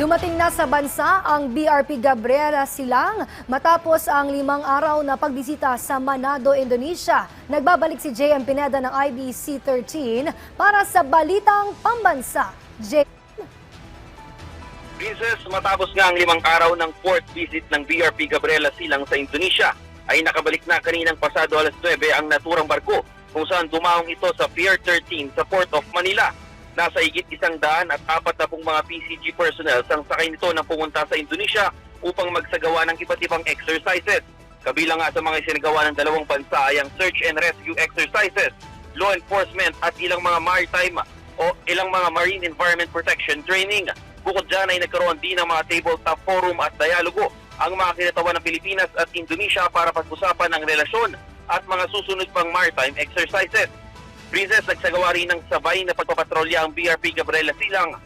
Dumating na sa bansa ang BRP Gabriela Silang matapos ang 5 araw na pagbisita sa Manado, Indonesia. Nagbabalik si JM Pineda ng IBC 13 para sa Balitang Pambansa. Princess, matapos nga ang 5 araw ng fourth visit ng BRP Gabriela Silang sa Indonesia, ay nakabalik na kaninang pasado alas 9 ang naturang barko kung saan dumaong ito sa Pier 13 sa Port of Manila. Nasa higit 140 mga PCG personnel ang sakay nito nang pumunta sa Indonesia upang magsagawa ng iba't ibang exercises. Kabilang nga sa mga isinagawa ng dalawang bansa ay ang search and rescue exercises, law enforcement at ilang mga marine environment protection training. Bukod dyan ay nagkaroon din ng mga tabletop forum at dialogo ang mga kinatawan ng Pilipinas at Indonesia para pag-usapan ng relasyon at mga susunod pang maritime exercises. Princess, nagsagawa rin ng sabay na pagpapatrolya ang BRP Gabriela Silang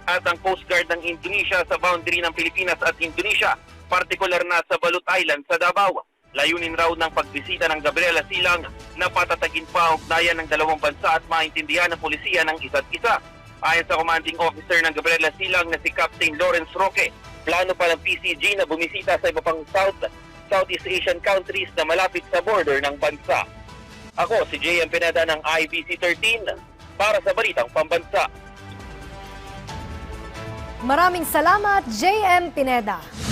at ang Coast Guard ng Indonesia sa boundary ng Pilipinas at Indonesia, partikular na sa Balut Island sa Davao. Layunin raw ng pagbisita ng Gabriela Silang na patatagin pa ang ugnayan ng dalawang bansa at maintindihan ng polisiya ng isa't isa. Ayon sa commanding officer ng Gabriela Silang na si Captain Lawrence Roque, plano pa ng PCG na bumisita sa iba pang Southeast Asian countries na malapit sa border ng bansa. Ako si JM Pineda ng IBC 13 para sa Balitang Pambansa. Maraming salamat, JM Pineda.